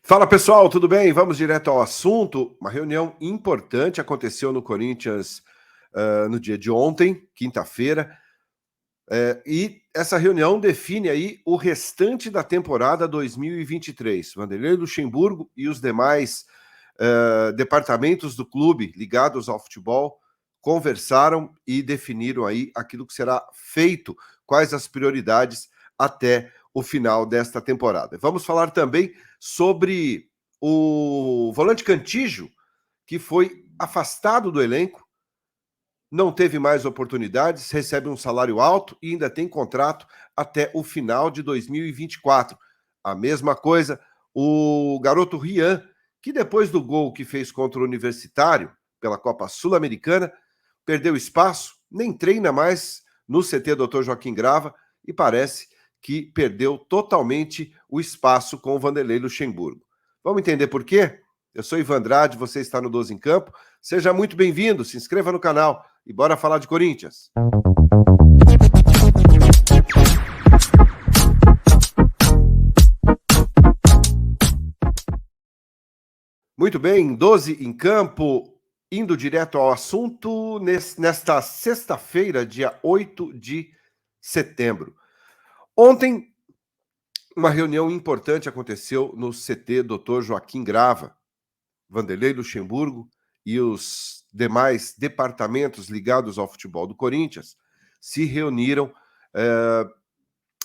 Fala pessoal, tudo bem? Vamos direto ao assunto. Uma reunião importante aconteceu no Corinthians no dia de ontem, quinta-feira, e essa reunião define aí o restante da temporada 2023. Vanderlei Luxemburgo e os demais departamentos do clube ligados ao futebol conversaram e definiram aí aquilo que será feito, quais as prioridades até o final desta temporada. Vamos falar também sobre o volante Cantígio, que foi afastado do elenco, não teve mais oportunidades, recebe um salário alto e ainda tem contrato até o final de 2024. A mesma coisa, o garoto Rian, que depois do gol que fez contra o Universitário, pela Copa Sul-Americana, perdeu espaço, nem treina mais no CT Dr. Joaquim Grava e parece que perdeu totalmente o espaço com o Vanderlei Luxemburgo. Vamos entender por quê? Eu sou Ivan Andrade, você está no 12 em Campo. Seja muito bem-vindo, se inscreva no canal e bora falar de Corinthians. Muito bem, 12 em Campo, indo direto ao assunto, nesta sexta-feira, dia 8 de setembro. Ontem, uma reunião importante aconteceu no CT Dr. Joaquim Grava, Vanderlei Luxemburgo e os demais departamentos ligados ao futebol do Corinthians se reuniram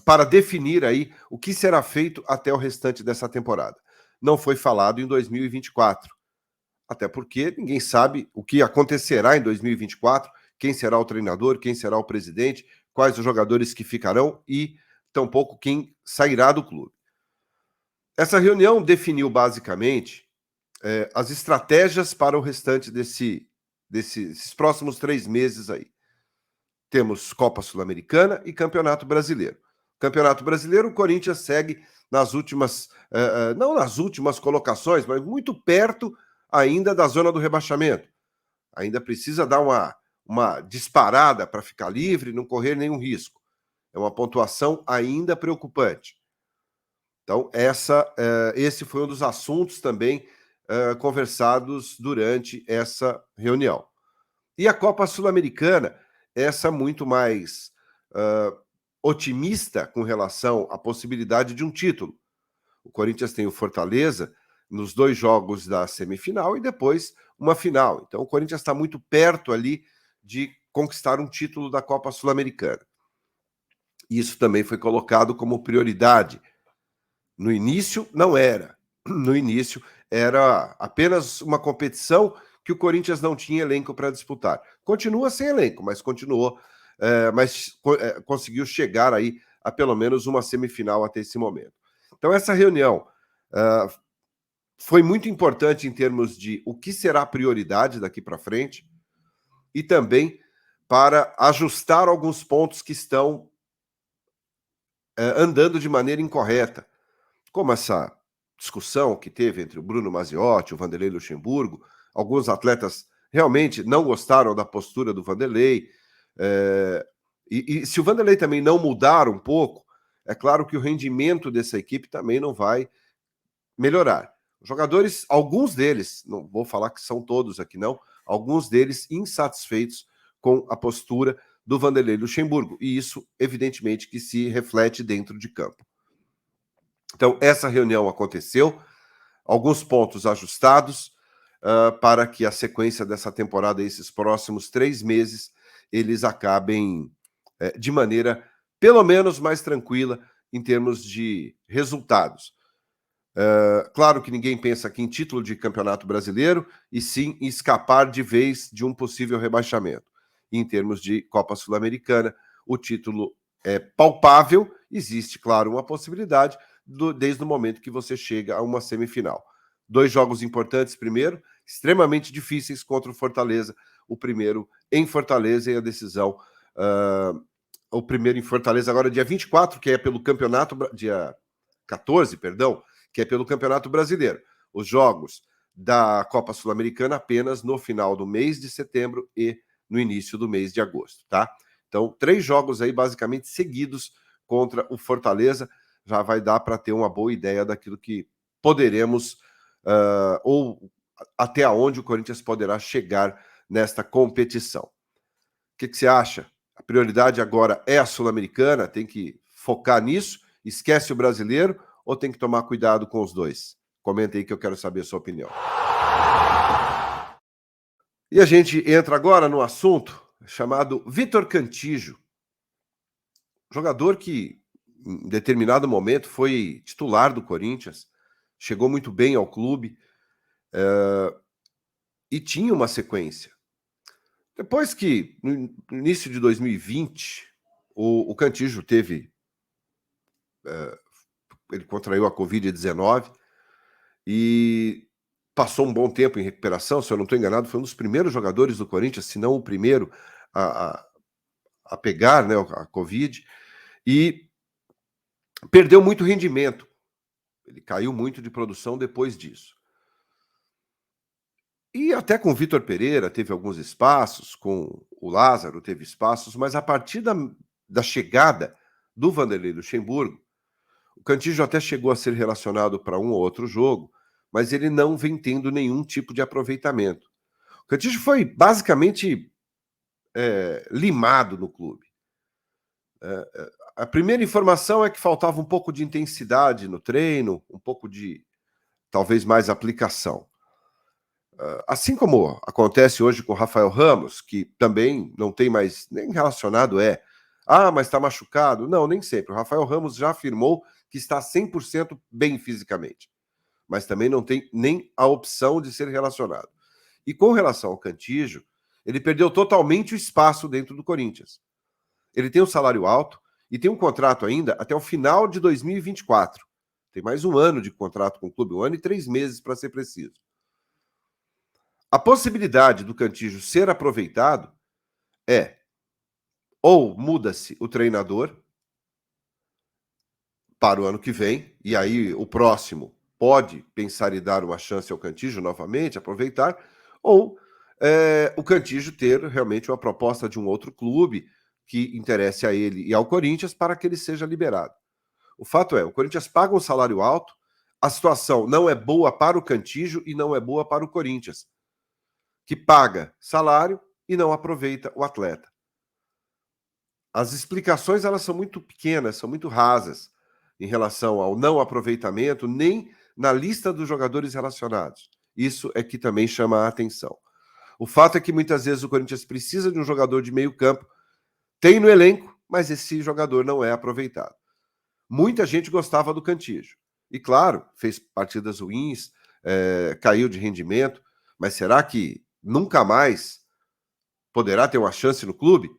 para definir aí o que será feito até o restante dessa temporada. Não foi falado em 2024, até porque ninguém sabe o que acontecerá em 2024, quem será o treinador, quem será o presidente, quais os jogadores que ficarão e tampouco quem sairá do clube. Essa reunião definiu basicamente as estratégias para o restante desses próximos 3 meses aí. Temos Copa Sul-Americana e Campeonato Brasileiro. Campeonato Brasileiro, o Corinthians segue nas últimas, não nas últimas colocações, mas muito perto ainda da zona do rebaixamento. Ainda precisa dar uma disparada para ficar livre e não correr nenhum risco. É uma pontuação ainda preocupante. Então, esse foi um dos assuntos também conversados durante essa reunião. E a Copa Sul-Americana, essa muito mais otimista com relação à possibilidade de um título. O Corinthians tem o Fortaleza nos 2 jogos da semifinal e depois uma final. Então, o Corinthians está muito perto ali de conquistar um título da Copa Sul-Americana. Isso também foi colocado como prioridade. No início, não era. No início, era apenas uma competição que o Corinthians não tinha elenco para disputar. Continua sem elenco, mas conseguiu chegar aí a pelo menos uma semifinal até esse momento. Então, essa reunião foi muito importante em termos de o que será prioridade daqui para frente e também para ajustar alguns pontos que estão andando de maneira incorreta, como essa discussão que teve entre o Bruno Mazziotti, o Vanderlei Luxemburgo. Alguns atletas realmente não gostaram da postura do Vanderlei. E se o Vanderlei também não mudar um pouco, é claro que o rendimento dessa equipe também não vai melhorar. Os jogadores, alguns deles, não vou falar que são todos aqui não, alguns deles insatisfeitos com a postura do Vanderlei Luxemburgo. E isso, evidentemente, que se reflete dentro de campo. Então, essa reunião aconteceu, alguns pontos ajustados para que a sequência dessa temporada, esses próximos 3 meses, eles acabem de maneira, pelo menos, mais tranquila em termos de resultados. Claro que ninguém pensa aqui em título de campeonato brasileiro, e sim em escapar de vez de um possível rebaixamento. E em termos de Copa Sul-Americana, o título é palpável, existe, claro, uma possibilidade, desde o momento que você chega a uma semifinal. 2 jogos importantes, primeiro, extremamente difíceis contra o Fortaleza. O primeiro em Fortaleza e a decisão, o primeiro em Fortaleza agora dia 24, que é pelo campeonato, dia 14, perdão, que é pelo Campeonato Brasileiro. Os jogos da Copa Sul-Americana apenas no final do mês de setembro e no início do mês de agosto, tá? Então, 3 jogos aí basicamente seguidos contra o Fortaleza, já vai dar para ter uma boa ideia daquilo que poderemos, ou até onde o Corinthians poderá chegar nesta competição. O que você acha? A prioridade agora é a Sul-Americana, tem que focar nisso, esquece o brasileiro, ou tem que tomar cuidado com os dois? Comenta aí que eu quero saber a sua opinião. E a gente entra agora no assunto chamado Vitor Cantillo, jogador que em determinado momento foi titular do Corinthians, chegou muito bem ao clube e tinha uma sequência. Depois que, no início de 2020, o Cantillo teve... ele contraiu a Covid-19 e passou um bom tempo em recuperação, se eu não estou enganado, foi um dos primeiros jogadores do Corinthians, se não o primeiro a pegar, né, a Covid, e perdeu muito rendimento. Ele caiu muito de produção depois disso. E até com o Vitor Pereira teve alguns espaços, com o Lázaro teve espaços, mas a partir da chegada do Vanderlei Luxemburgo, o Cantillo até chegou a ser relacionado para um ou outro jogo, mas ele não vem tendo nenhum tipo de aproveitamento. O Cantillo foi basicamente limado no clube. A primeira informação é que faltava um pouco de intensidade no treino, um pouco de, talvez, mais aplicação. Assim como acontece hoje com o Rafael Ramos, que também não tem mais, nem relacionado mas está machucado. Não, nem sempre. O Rafael Ramos já afirmou que está 100% bem fisicamente, mas também não tem nem a opção de ser relacionado. E com relação ao Cantillo, ele perdeu totalmente o espaço dentro do Corinthians. Ele tem um salário alto e tem um contrato ainda até o final de 2024. Tem mais um ano de contrato com o clube, 1 ano e 3 meses para ser preciso. A possibilidade do Cantillo ser aproveitado ou muda-se o treinador para o ano que vem, e aí o próximo pode pensar em dar uma chance ao Cantillo novamente, aproveitar, ou o Cantillo ter realmente uma proposta de um outro clube que interesse a ele e ao Corinthians para que ele seja liberado. O fato é, o Corinthians paga um salário alto, a situação não é boa para o Cantillo e não é boa para o Corinthians, que paga salário e não aproveita o atleta. As explicações elas são muito pequenas, são muito rasas em relação ao não aproveitamento, nem na lista dos jogadores relacionados. Isso é que também chama a atenção. O fato é que muitas vezes o Corinthians precisa de um jogador de meio campo, tem no elenco, mas esse jogador não é aproveitado. Muita gente gostava do Cantillo. E claro, fez partidas ruins, caiu de rendimento, mas será que nunca mais poderá ter uma chance no clube?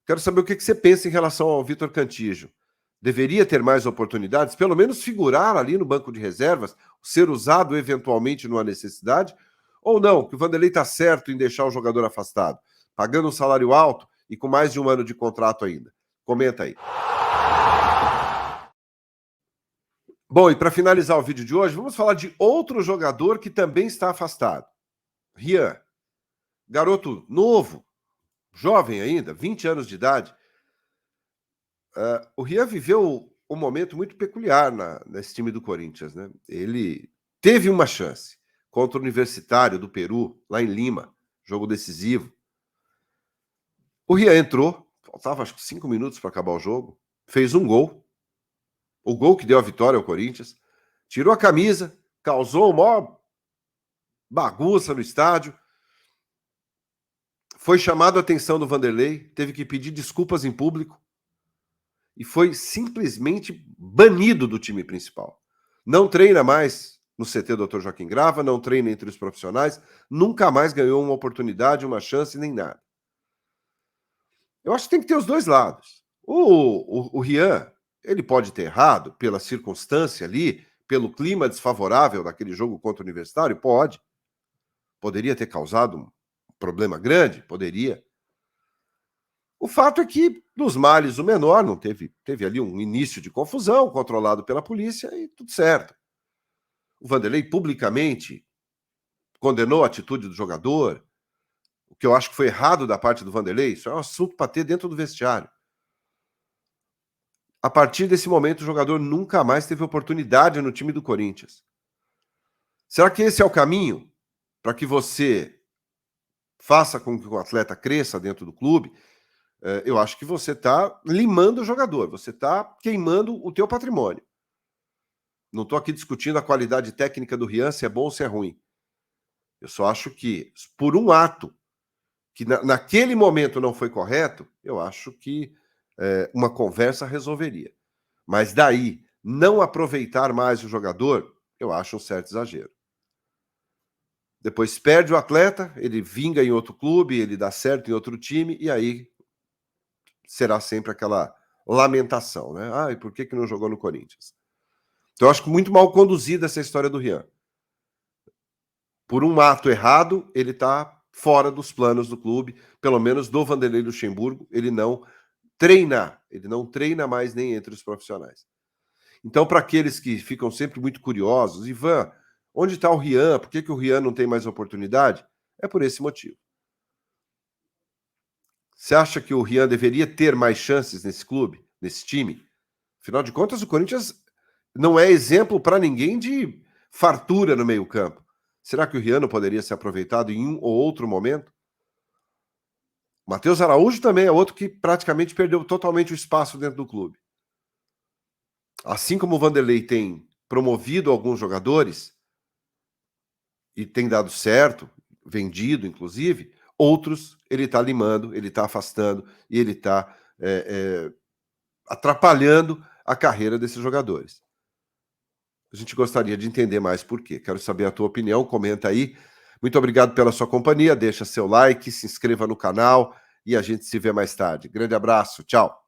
Quero saber o que você pensa em relação ao Vitor Cantillo. Deveria ter mais oportunidades, pelo menos figurar ali no banco de reservas, ser usado eventualmente numa necessidade, ou não, que o Vanderlei está certo em deixar o jogador afastado, pagando um salário alto e com mais de 1 ano de contrato ainda. Comenta aí. Bom, e para finalizar o vídeo de hoje, vamos falar de outro jogador que também está afastado. Rian, garoto novo, jovem ainda, 20 anos de idade. O Rian viveu um momento muito peculiar nesse time do Corinthians, né? Ele teve uma chance contra o Universitário do Peru, lá em Lima, jogo decisivo. O Rian entrou, faltava acho que 5 minutos para acabar o jogo, fez um gol, o gol que deu a vitória ao Corinthians, tirou a camisa, causou uma maior bagunça no estádio, foi chamado a atenção do Vanderlei, teve que pedir desculpas em público e foi simplesmente banido do time principal. Não treina mais no CT Dr. Joaquim Grava, não treina entre os profissionais, nunca mais ganhou uma oportunidade, uma chance, nem nada. Eu acho que tem que ter os dois lados. O Rian, ele pode ter errado pela circunstância ali, pelo clima desfavorável daquele jogo contra o Universitário? Pode. Poderia ter causado um problema grande? Poderia. O fato é que, dos males o menor, não teve ali um início de confusão, controlado pela polícia e tudo certo. O Vanderlei publicamente condenou a atitude do jogador, o que eu acho que foi errado da parte do Vanderlei. Isso é um assunto para ter dentro do vestiário. A partir desse momento, o jogador nunca mais teve oportunidade no time do Corinthians. Será que esse é o caminho para que você faça com que o atleta cresça dentro do clube? Eu acho que você está limando o jogador, você está queimando o teu patrimônio. Não estou aqui discutindo a qualidade técnica do Rian, se é bom ou se é ruim. Eu só acho que, por um ato que naquele momento não foi correto, eu acho que uma conversa resolveria. Mas daí, não aproveitar mais o jogador, eu acho um certo exagero. Depois perde o atleta, ele vinga em outro clube, ele dá certo em outro time, e aí será sempre aquela lamentação, né? Ah, e por que não jogou no Corinthians? Então eu acho muito mal conduzida essa história do Rian. Por um ato errado, ele está fora dos planos do clube, pelo menos do Vanderlei Luxemburgo, ele não treina mais nem entre os profissionais. Então, para aqueles que ficam sempre muito curiosos, Ivan, onde está o Rian? Por que o Rian não tem mais oportunidade? É por esse motivo. Você acha que o Rian deveria ter mais chances nesse clube, nesse time? Afinal de contas, o Corinthians não é exemplo para ninguém de fartura no meio-campo. Será que o Rian não poderia ser aproveitado em um ou outro momento? O Matheus Araújo também é outro que praticamente perdeu totalmente o espaço dentro do clube. Assim como o Vanderlei tem promovido alguns jogadores e tem dado certo, vendido inclusive, outros ele está limando, ele está afastando e ele está atrapalhando a carreira desses jogadores. A gente gostaria de entender mais por quê. Quero saber a tua opinião, comenta aí. Muito obrigado pela sua companhia, deixa seu like, se inscreva no canal e a gente se vê mais tarde. Grande abraço, tchau.